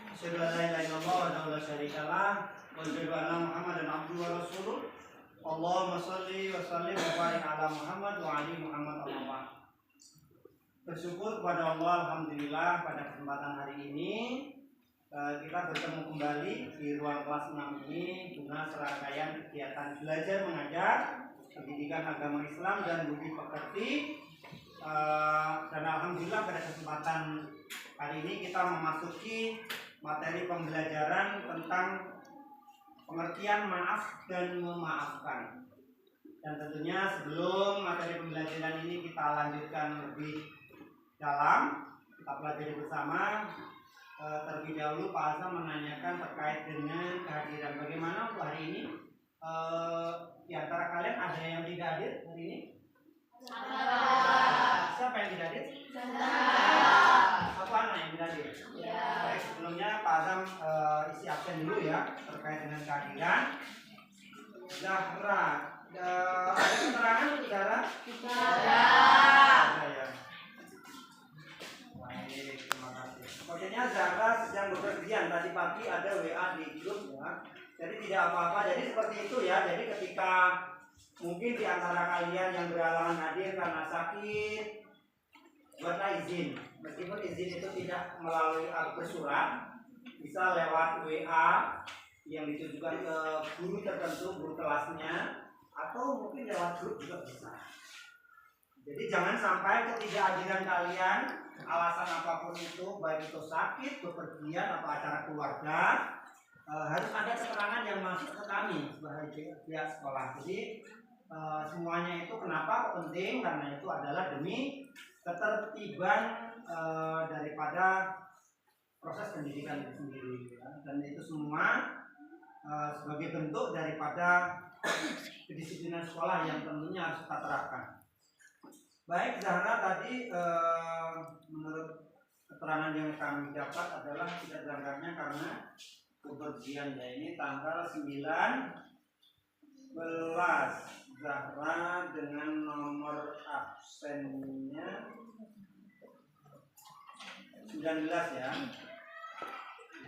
Asyhadu an la ilaha illallah wa la syarika lah wa asyhadu anna Muhammadan abduhu wa rasuluh. Allahumma shalli wa sallim wa barik ala Muhammad wa ali Muhammad Allah. Bersyukur kepada Allah, alhamdulillah pada kesempatan hari ini kita bertemu kembali di ruang kelas 6 ini guna serangkaian kegiatan belajar mengajar pendidikan agama Islam dan budi pekerti. Dan alhamdulillah pada kesempatan hari ini kita memasuki materi pembelajaran tentang pengertian maaf dan memaafkan. Dan tentunya sebelum materi pembelajaran ini kita lanjutkan lebih dalam, kita pelajari bersama. Terlebih dahulu Pak Azam menanyakan terkait dengan kehadiran. Bagaimana untuk hari ini? Di antara kalian ada yang tidak hadir hari ini? Siapa yang tidak hadir? Satu anak yang tidak hadir. Baik, sebelumnya Pak Azam isi absen dulu ya terkait dengan kehadiran. Zahra, ada keterangan untuk Zahra? Ada ya. Baik, terima kasih. Sepertinya Zahra sedang bepergian. Tadi pagi ada WA di grup ya. Jadi tidak apa-apa. Jadi seperti itu ya. Jadi ketika mungkin di antara kalian yang berhalangan hadir karena sakit, buatlah izin. Meskipun izin itu tidak melalui bersurat, bisa lewat WA yang ditujukan ke guru tertentu, guru kelasnya, atau mungkin lewat grup juga bisa. Jadi jangan sampai ketidakhadiran kalian, alasan apapun itu, baik itu sakit, bepergian, atau acara keluarga, harus ada keterangan yang masuk ke kami sebagai pihak sekolah. Jadi semuanya itu kenapa penting? Karena itu adalah demi ketertiban daripada proses pendidikan itu sendiri ya. Dan itu semua sebagai bentuk daripada kedisiplinan sekolah yang tentunya harus kita terapkan. Baik, Zahra tadi menurut keterangan yang kami dapat adalah tidak berangkatnya karena kepergian ini tanggal 19 Zahra dengan nomor absennya 19 ya.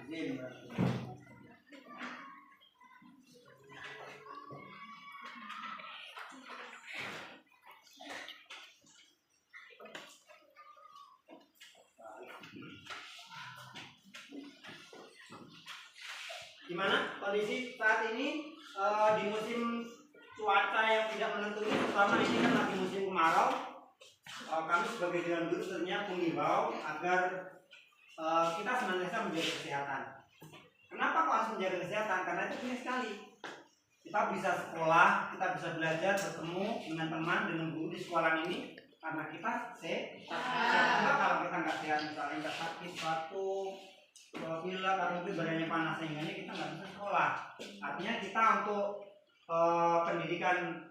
Izin berarti. Gimana kondisi saat ini di musim cuaca yang tidak menentu, terutama ini kan lagi musim kemarau. Kami sebagai dewan guru tentunya mengimbau agar kita senantiasa menjaga kesehatan. Kenapa kok harus menjaga kesehatan? Karena itu penting sekali. Kita bisa sekolah, kita bisa belajar, bertemu dengan teman, dengan guru di sekolah ini karena kita sehat. Kalau kita nggak sehat, misalnya nggak sakit suatu pilek atau mungkin badannya panas sehingga kita nggak bisa sekolah. Artinya kita untuk pendidikan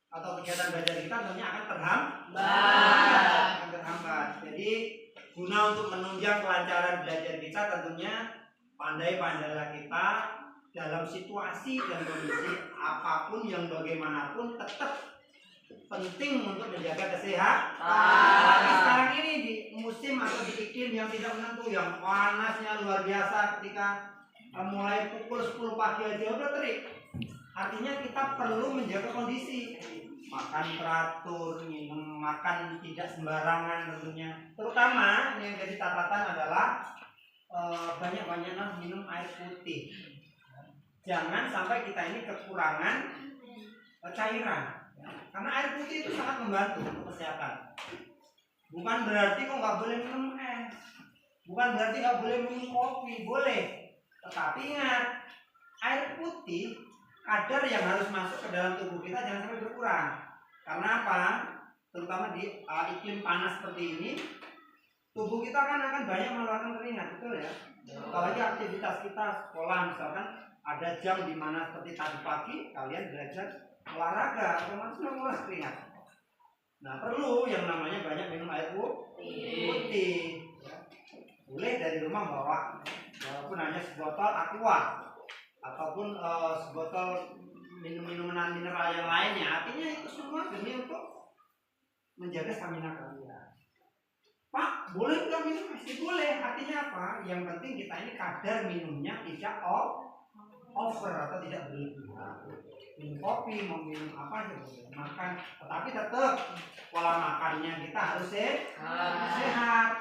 atau kegiatan belajar kita tentunya akan terhambat. Jadi guna untuk menunjang kelancaran belajar kita tentunya pandai-pandailah kita dalam situasi dan kondisi apapun yang bagaimanapun tetap penting untuk menjaga kesehatan. Tapi sekarang ini di musim atau di iklim yang tidak menentu, yang panasnya luar biasa, ketika mulai pukul 10 pagi aja udah terik. Artinya kita perlu menjaga kondisi, makan teratur, minum makan tidak sembarangan tentunya. Terutama yang jadi catatan adalah banyak-banyaklah minum air putih. Jangan sampai kita ini kekurangan cairan. Karena air putih itu sangat membantu untuk kesehatan. Bukan berarti kok nggak boleh minum es, bukan berarti nggak boleh minum kopi, boleh. Tetapi ingat, air putih kadar yang harus masuk ke dalam tubuh kita jangan sampai berkurang. Karena apa? Terutama di iklim panas seperti ini, tubuh kita kan akan banyak mengeluarkan keringat, betul ya? Apalagi aktivitas kita sekolah misalkan ada jam di mana seperti tadi pagi kalian belajar olahraga, otomatis menguras keringat. Nah, perlu yang namanya banyak minum air putih. Boleh dari rumah bawa, walaupun hanya sebotol aqua ataupun sebotol minuman mineral yang lainnya. Artinya itu semua demi untuk menjaga stamina kalian. Pak, boleh nggak minum es? Boleh. Artinya apa? Yang penting kita ini kadar minumnya tidak over atau tidak berlebihan. Minum kopi, mau minum apa aja boleh. Makan, tetapi tetap pola makannya kita harus sehat.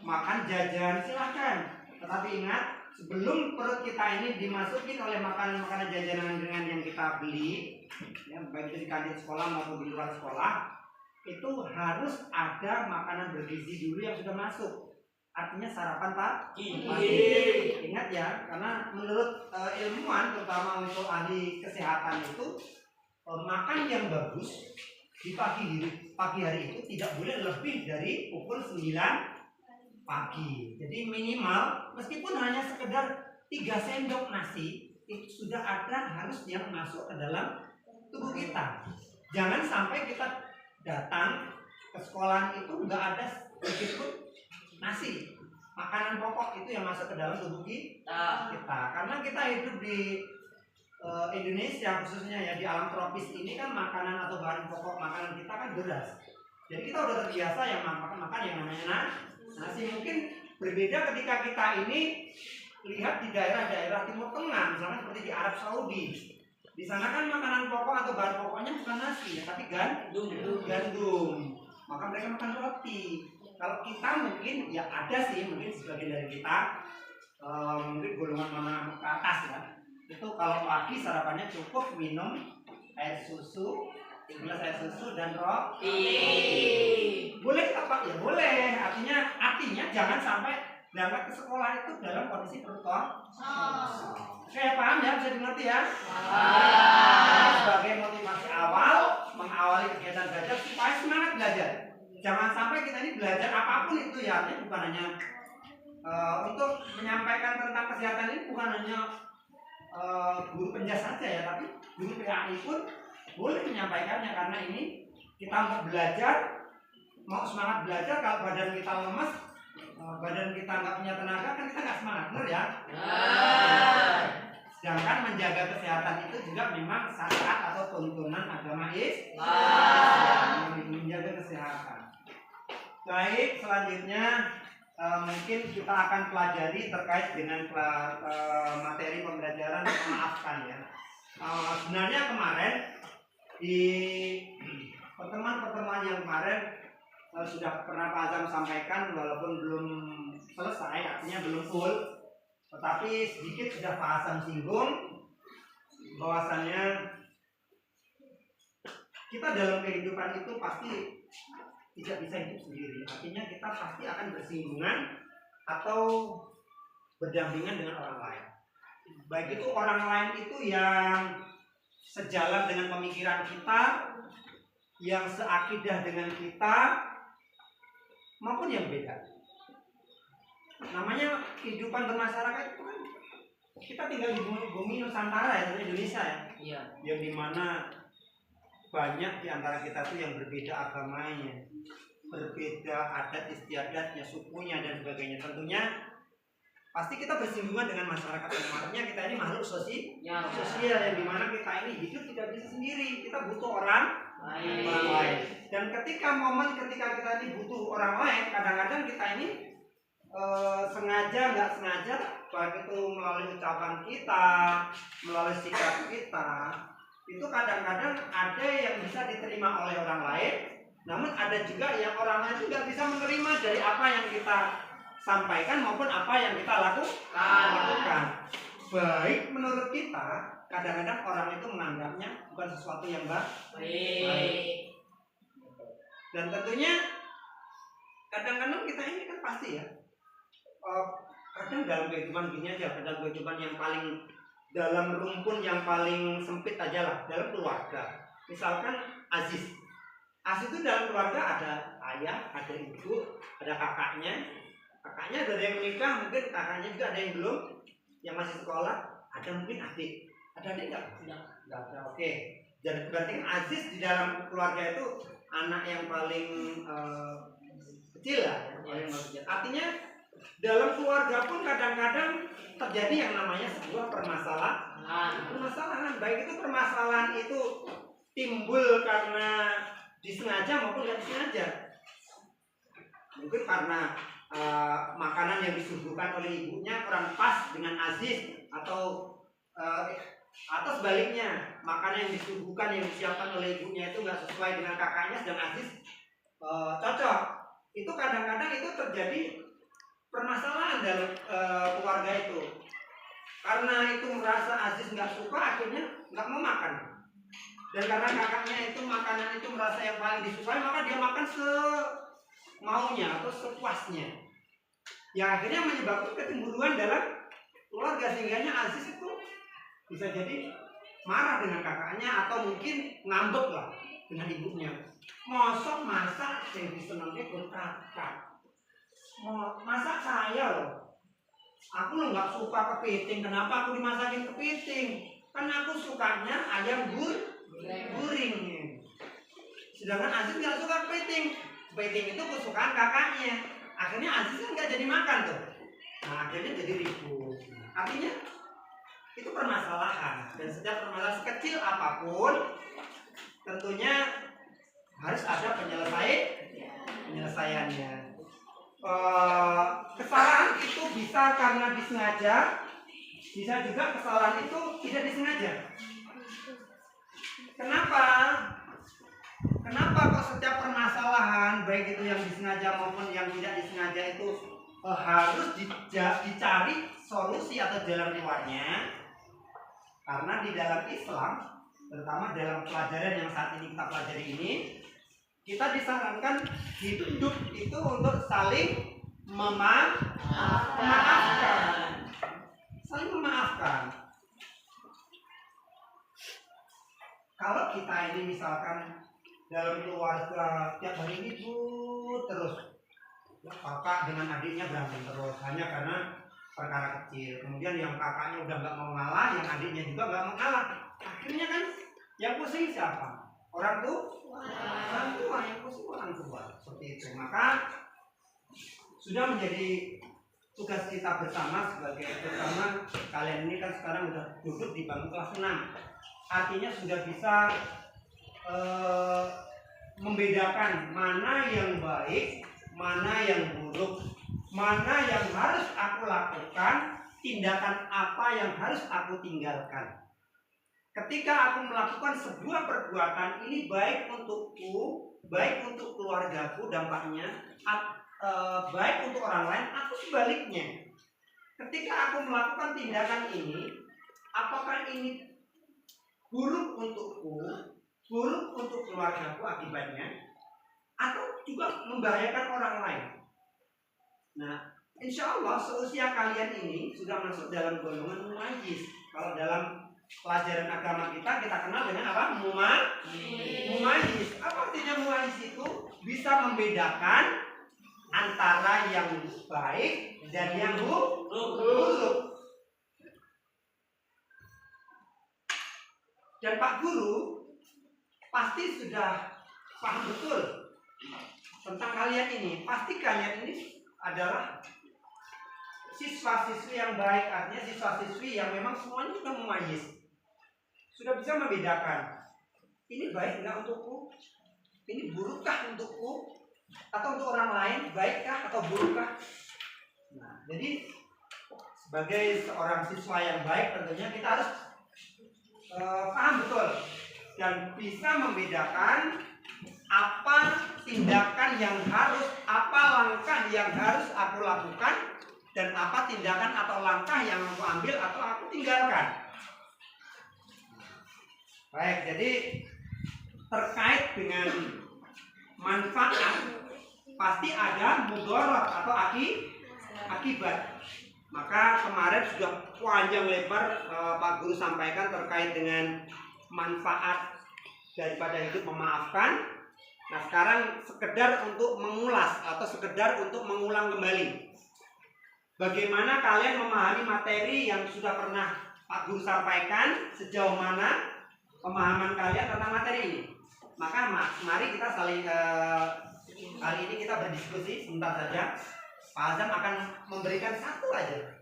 Makan jajan silakan. Tetapi ingat, sebelum perut kita ini dimasukin oleh makanan-makanan jajanan dengan yang kita beli, ya, baik itu di kantin sekolah maupun di luar sekolah, itu harus ada makanan bergizi dulu yang sudah masuk. Artinya sarapan pagi. Ingat ya, karena menurut ilmuwan, terutama untuk ahli kesehatan itu, makan yang bagus di pagi hari itu tidak boleh lebih dari pukul 9 pagi. Jadi minimal, meskipun hanya sekedar 3 sendok nasi, itu sudah ada harus yang masuk ke dalam tubuh kita. Jangan sampai kita datang ke sekolah itu nggak ada sedikit pun nasi, makanan pokok itu yang masuk ke dalam tubuh kita. Karena kita hidup di Indonesia khususnya ya, di alam tropis ini kan makanan atau bahan pokok makanan kita kan beras. Jadi kita udah terbiasa yang makan yang namanya nasi. Mungkin berbeda ketika kita ini lihat di daerah-daerah Timur Tengah, misalnya seperti di Arab Saudi. Di sana kan makanan pokok atau bahan pokoknya bukan nasi ya, tapi gandum. Maka mereka makan roti. Kalau kita mungkin ya ada sih, mungkin sebagian dari kita mungkin golongan menengah ke atas ya. Itu kalau pagi sarapannya cukup minum air susu, 1 gelas air susu dan roti. Boleh apa? Ya boleh. Artinya jangan sampai berangkat ke sekolah itu dalam kondisi perut kosong. Oke, paham ya? Bisa dimengerti ya? Sebagai motivasi awal, mengawali kegiatan belajar supaya semangat belajar. Jangan sampai kita ini belajar apapun itu ya, artinya bukan hanya untuk menyampaikan tentang kesehatan ini bukan hanya guru penjas saja ya, tapi guru PAI pun boleh menyampaikannya, karena ini kita mau belajar, mau semangat belajar. Kalau badan kita lemes, badan kita nggak punya tenaga, kan kita nggak semangat, benar ya? Sedangkan menjaga kesehatan itu juga memang syariat atau tuntunan agama Islam, menjaga kesehatan. Baik, selanjutnya mungkin kita akan pelajari terkait dengan materi pembelajaran memaafkan ya. Sebenarnya kemarin di pertemuan yang kemarin sudah pernah Pak Azam sampaikan, walaupun belum selesai, artinya belum full, tetapi sedikit sudah Pak Azam singgung bahwasannya kita dalam kehidupan itu pasti tidak bisa hidup sendiri. Artinya kita pasti akan bersinggungan atau berdampingan dengan orang lain. Baik itu orang lain itu yang sejalan dengan pemikiran kita, yang seakidah dengan kita, maupun yang beda. Namanya kehidupan bermasyarakat itu kan, kita tinggal di bumi Nusantara ya, Indonesia ya. Iya. Yang dimana banyak di antara kita tuh yang berbeda agamanya, berbeda adat istiadatnya, sukunya dan sebagainya. Tentunya pasti kita bersinggungan dengan masyarakat. Artinya kita ini makhluk sosial yang dimana kita ini hidup tidak bisa sendiri, kita butuh orang lain. Dan ketika kita ini butuh orang lain, kadang-kadang kita ini sengaja nggak sengaja, baik itu melalui ucapan kita, melalui sikap kita, itu kadang-kadang ada yang bisa diterima oleh orang lain, namun ada juga yang orang lain itu nggak bisa menerima dari apa yang kita sampaikan maupun apa yang kita lakukan. Baik menurut kita, kadang-kadang orang itu menganggapnya bukan sesuatu yang baik. Dan tentunya kadang-kadang kita ini kan pasti ya, kadang dalam kehidupan gini aja, kadang kehidupan yang paling dalam rumpun yang paling sempit aja lah, dalam keluarga. Misalkan Aziz itu dalam keluarga ada ayah, ada ibu, ada kakaknya ada yang menikah, mungkin kakaknya juga ada yang belum, yang masih sekolah, ada mungkin adik. Ada adik nggak? Nggak ada. Oke. Jadi berarti Aziz di dalam keluarga itu anak yang paling kecil lah, yang paling kecil. Artinya dalam keluarga pun kadang-kadang terjadi yang namanya sebuah permasalahan. Baik itu permasalahan itu timbul karena disengaja maupun tidak disengaja. Mungkin karena makanan yang disuguhkan oleh ibunya kurang pas dengan Aziz, atau sebaliknya makanan yang disuguhkan, yang disiapkan oleh ibunya itu nggak sesuai dengan kakaknya, sedang Aziz cocok. Itu kadang-kadang itu terjadi permasalahan dalam keluarga itu, karena itu merasa Aziz nggak suka, akhirnya nggak mau makan. Dan karena kakaknya itu makanan itu merasa yang paling disukai, maka dia makan semaunya atau sepuasnya. Yang akhirnya menyebabkan kecemburuan dalam keluarga, sehingga Aziz itu bisa jadi marah dengan kakaknya, atau mungkin ngambek lah dengan ibunya. Mosok masak yang disenengnya berkata, masak saya loh, aku lo nggak suka kepiting, kenapa aku dimasakin kepiting? Kan aku sukanya ayam guring. Sedangkan Aziz nggak suka kepiting. Kepiting itu kesukaan kakaknya. Akhirnya Aziz kan nggak jadi makan tuh. Nah, akhirnya jadi ribut. Artinya itu permasalahan, dan setiap permasalahan sekecil apapun tentunya harus ada penyelesaiannya. Kesalahan itu bisa karena disengaja, bisa juga kesalahan itu tidak disengaja. Kenapa kok setiap permasalahan, baik itu yang disengaja maupun yang tidak disengaja, itu harus dicari solusi atau jalan keluarnya? Karena di dalam Islam, terutama dalam pelajaran yang saat ini kita pelajari ini, kita disarankan hidup itu untuk saling memaafkan. Saling memaafkan. Kalau kita ini misalkan dalam keluarga tiap hari ribut terus, kakak dengan adiknya berantem terus hanya karena perkara kecil. Kemudian yang kakaknya udah nggak mau ngalah, yang adiknya juga nggak mau ngalah. Akhirnya kan yang pusing siapa? Orang tua, yang pusing orang tua. Seperti itu. Maka sudah menjadi tugas kita bersama, sebagai terutama kalian ini kan sekarang udah duduk di bangku kelas 6. Artinya sudah bisa membedakan mana yang baik, mana yang buruk, mana yang harus aku lakukan, tindakan apa yang harus aku tinggalkan. Ketika aku melakukan sebuah perbuatan ini baik untukku, baik untuk keluargaku dampaknya, baik untuk orang lain atau sebaliknya. Ketika aku melakukan tindakan ini, apakah ini buruk untukku, buruk untuk keluargaku akibatnya, atau juga membahayakan orang lain? Nah, insya Allah seusia kalian ini sudah masuk dalam golongan mumayyiz. Kalau dalam pelajaran agama kita kenal dengan apa? Mumayyiz. Apa artinya mumayyiz? Itu bisa membedakan antara yang baik dan yang buruk. Dan Pak Guru pasti sudah paham betul tentang kalian ini. Pasti kalian ini adalah siswa-siswi yang baik, artinya siswa-siswi yang memang semuanya sudah mumayyiz, sudah bisa membedakan ini baik enggak untukku, ini burukkah untukku, atau untuk orang lain, baikkah atau burukkah. Nah, jadi sebagai seorang siswa yang baik tentunya kita harus paham betul dan bisa membedakan apa tindakan yang harus, apa langkah yang harus aku lakukan, dan apa tindakan atau langkah yang aku ambil atau aku tinggalkan. Baik, jadi terkait dengan manfaat pasti ada mudarat atau akibat. Maka kemarin sudah panjang lebar Pak Guru sampaikan terkait dengan manfaat daripada hidup memaafkan. Nah, sekarang sekedar untuk mengulas atau sekedar untuk mengulang kembali bagaimana kalian memahami materi yang sudah pernah Pak Guru sampaikan, sejauh mana pemahaman kalian tentang materi ini. Maka mari kita saling kali ini kita berdiskusi sebentar saja. Pak Azam akan memberikan satu aja,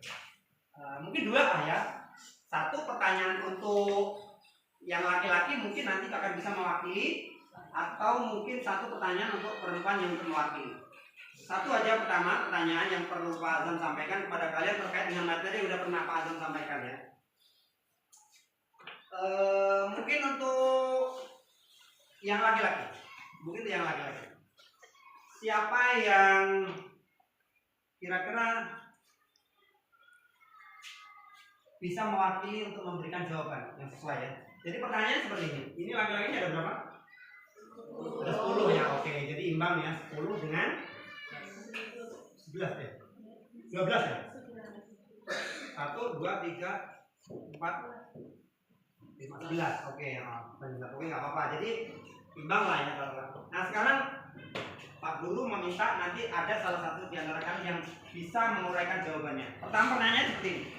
mungkin dua lah ya. Satu pertanyaan untuk yang laki-laki mungkin nanti akan bisa mewakili, atau mungkin satu pertanyaan untuk perempuan yang mewakili. Satu aja pertama pertanyaan yang perlu Pak Azam sampaikan kepada kalian terkait dengan materi yang udah pernah Pak Azam sampaikan ya. Mungkin untuk yang laki-laki, siapa yang kira-kira bisa mewakili untuk memberikan jawaban yang sesuai ya. Jadi pertanyaannya seperti ini. Ini laki-lakinya ada berapa? Ada 10 ya. Oke, jadi imbang ya. 10 dengan 11 ya. 12 ya. 1, 2, 3, 4, 15. Oke, oke nggak apa-apa. Jadi imbang lah ya. Nah sekarang Pak Guru meminta nanti ada salah satu di antara kalian yang bisa menguraikan jawabannya. Pertama pertanyaannya seperti ini.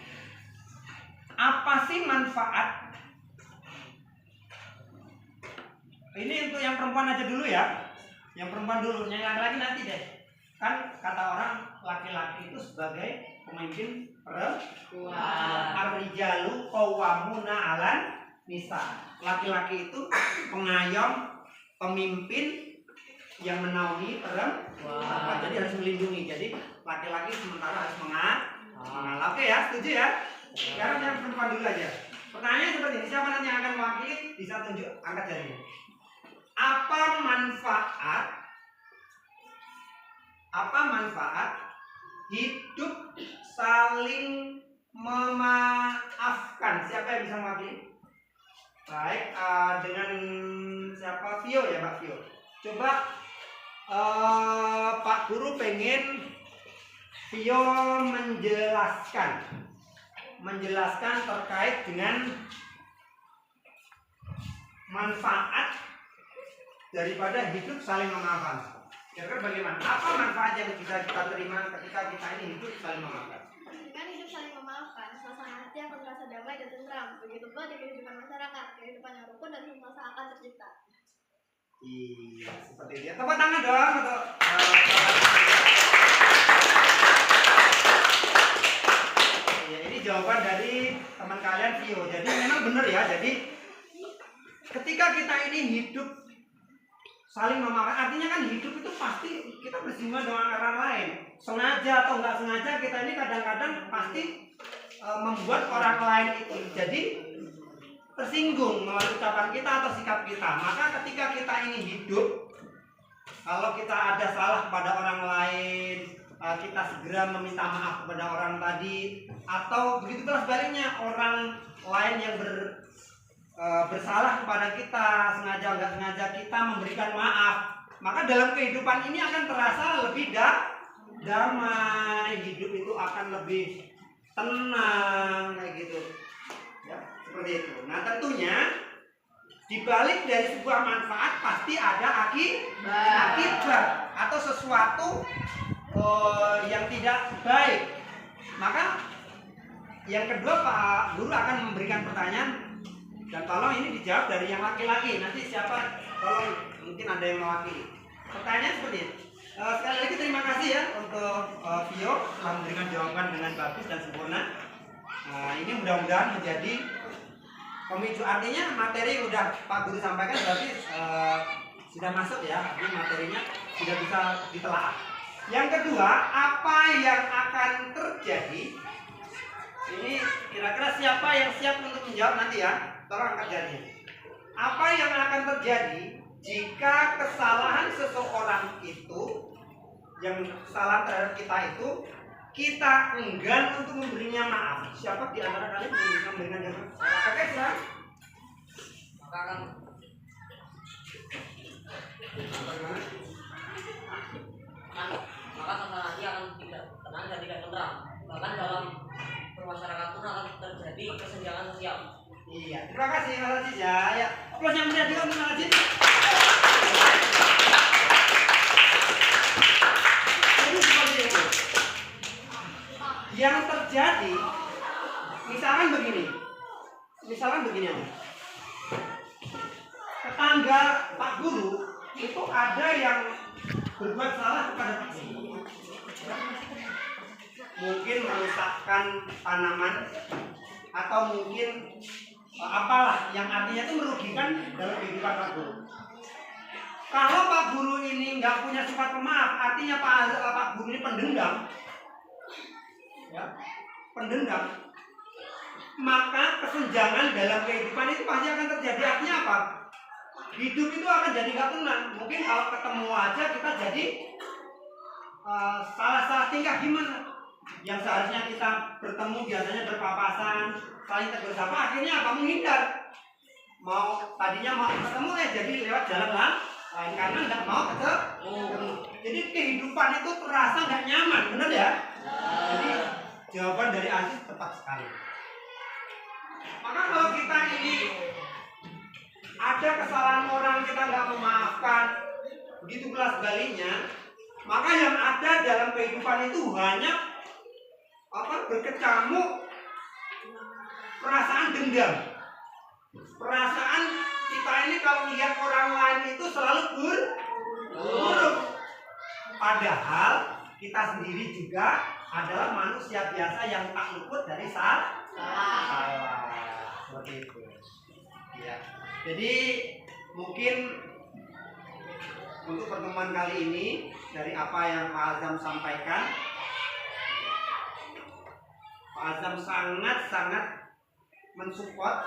Apa sih manfaat? Ini untuk yang perempuan aja dulu ya. Yang perempuan dulu, yang laki-laki nanti deh. Kan kata orang laki-laki itu sebagai pemimpin perempuan. Ar-rijalu qawwamuna 'alan nisa. Laki-laki itu pengayom, pemimpin yang menaungi perempuan. Jadi harus melindungi. Jadi laki-laki sementara harus mengalah. Oke ya, setuju ya? Sekarang yang perempuan dulu aja. Pertanyaannya seperti ini, siapa nanti yang akan mewakili? Bisa tunjuk, angkat jarinya. Apa manfaat hidup saling memaafkan? Siapa yang bisa mewakili? Baik, dengan siapa? Vio ya, Pak Vio. Coba Pak Guru pengen Vio menjelaskan terkait dengan manfaat daripada hidup saling memaafkan. Kira-kira bagaimana? Apa manfaat yang bisa kita terima ketika kita ini hidup saling memaafkan? Dengan hidup saling memaafkan, suasana hati akan merasa damai dan tentram. Begitu pula di kehidupan masyarakat, kehidupan yang rukun dan sentosa akan tercipta. Iya, seperti itu. Tepuk tangan dong untuk ini jawaban dari teman kalian Vio. Jadi memang benar ya. Jadi ketika kita ini hidup saling memaafkan, artinya kan hidup itu pasti kita bersinggungan dengan orang lain. Sengaja atau nggak sengaja kita ini kadang-kadang pasti membuat orang lain itu jadi tersinggung melalui ucapan kita atau sikap kita. Maka ketika kita ini hidup, kalau kita ada salah kepada orang lain, kita segera meminta maaf kepada orang tadi, atau begitu pula sebaliknya orang lain yang bersalah kepada kita, sengaja nggak sengaja kita memberikan maaf, maka dalam kehidupan ini akan terasa lebih damai, hidup itu akan lebih tenang kayak gitu ya, seperti itu. Nah tentunya dibalik dari sebuah manfaat pasti ada akibat atau sesuatu yang tidak baik. Maka yang kedua Pak Guru akan memberikan pertanyaan dan tolong ini dijawab dari yang laki-laki. Nanti siapa? Tolong mungkin ada yang mewakili. Pertanyaan seperti ini. Sekali lagi terima kasih ya untuk Vio telah memberikan jawaban dengan bagus dan sempurna. Ini mudah-mudahan menjadi pemicu, artinya materi yang udah Pak Guru sampaikan berarti sudah masuk ya, artinya materinya sudah bisa ditelaah. Yang kedua, apa yang akan terjadi? Ini kira-kira siapa yang siap untuk menjawab nanti ya? Tolong angkat jarinya. Apa yang akan terjadi jika kesalahan seseorang itu, yang kesalahan terhadap kita itu, kita enggan untuk memberinya maaf? Siapa di antara kalian yang bisa memberikan jawaban? Oke, silakan. Maka suasana hati akan tidak tenang dan tidak tentram. Bahkan dalam bermasyarakat pun akan terjadi kesenjangan sosial. Iya, terima kasih Mas Aziz ya. Ya, plus yang meriah juga untuk Mas Aziz. Jadi seperti itu. Yang terjadi, misalkan begini aja. Tetangga Pak Guru itu ada yang berbuat salah kepada Pak Guru. Mungkin merusakkan tanaman atau mungkin apalah yang artinya itu merugikan dalam kehidupan Pak Guru. Kalau Pak Guru ini nggak punya sifat pemaaf, artinya Pak Guru ini pendendam, ya, pendendam, maka kesenjangan dalam kehidupan itu pasti akan terjadi. Artinya apa? Hidup itu akan jadi nggak tenang. Mungkin kalau ketemu aja kita jadi salah tingkah gimana? Yang seharusnya kita bertemu biasanya berpapasan, saling tegur sapa, akhirnya apa? Menghindar. Tadinya mau ketemu jadi lewat jalan lain karena nggak mau ketemu. Jadi kehidupan itu terasa nggak nyaman, benar ya? Jadi jawaban dari Aziz tepat sekali. Maka kalau kita ini ada kesalahan orang kita nggak memaafkan, begitu pula sebaliknya, maka yang ada dalam kehidupan itu hanya berkecamuk perasaan dendam. Perasaan kita ini kalau lihat orang lain itu selalu buruk. Padahal kita sendiri juga adalah manusia biasa yang tak luput dari salah. Seperti itu. Ya. Jadi mungkin untuk pertemuan kali ini dari apa yang Pak Azam sampaikan, Pak Azam sangat mensupport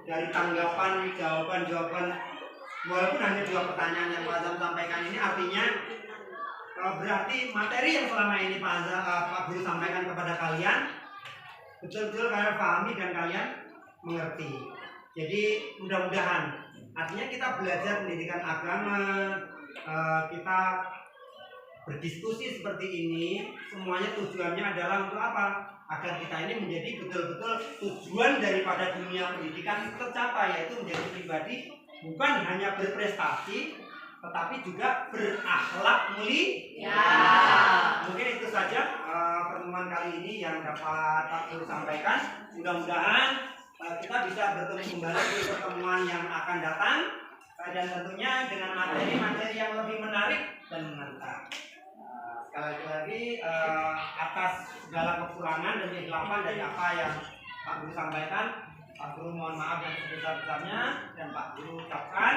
dari tanggapan jawaban walaupun hanya 2 pertanyaan yang Pak Azam sampaikan ini, artinya berarti materi yang selama ini Pak Guru sampaikan kepada kalian betul-betul kalian pahami dan kalian mengerti. Jadi mudah-mudahan artinya kita belajar pendidikan agama, kita berdiskusi seperti ini, semuanya tujuannya adalah untuk apa? Agar kita ini menjadi betul-betul tujuan daripada dunia pendidikan itu tercapai, yaitu menjadi pribadi bukan hanya berprestasi tetapi juga berakhlak mulia. Mungkin itu saja pertemuan kali ini yang dapat Pak Guru sampaikan. Mudah-mudahan kita bisa bertemu kembali di pertemuan yang akan datang, dan tentunya dengan materi-materi yang lebih menarik dan menantang. Sekali lagi atas segala kekurangan dan kehilafan dari apa yang Pak Guru sampaikan, Pak Guru mohon maaf yang sebesar-besarnya, dan Pak Guru ucapkan